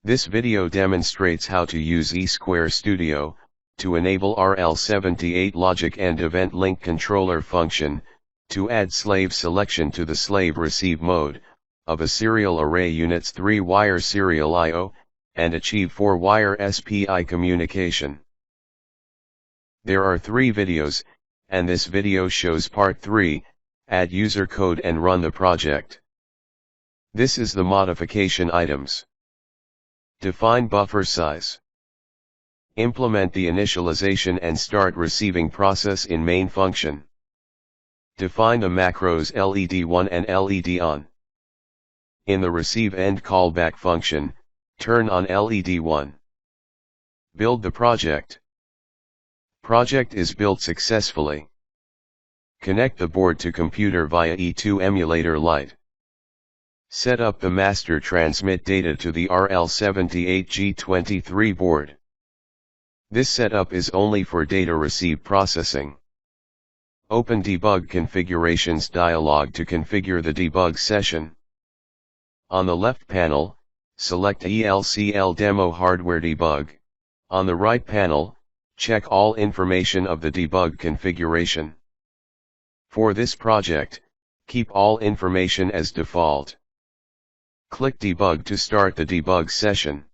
This video demonstrates how to use ESquare Studio to enable RL78 logic and event link controller function to add slave selection to the slave receive mode of a serial array unit's 3-wire serial I/O and achieve 4-wire SPI communication. There are 3 videos, and this video shows part 3, add user code and run the project. This is the modification items. Define buffer size. Implement the initialization and start receiving process in main function. Define the macros LED1 and LED-on. In the receive end callback function, turn on LED1. Build the project. Project is built successfully. Connect the board to computer via E2 emulator Lite. Set up the master transmit data to the RL78 G23 board. This setup is only for data receive processing. Open Debug Configurations dialog to configure the debug session. On the left panel, select ELCL Demo Hardware Debug. On the right panel, check all information of the debug configuration. For this project, keep all information as default. Click Debug to start the debug session.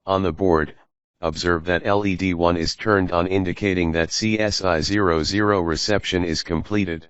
On the board, observe that LED1 is turned on, indicating that CSI00 reception is completed.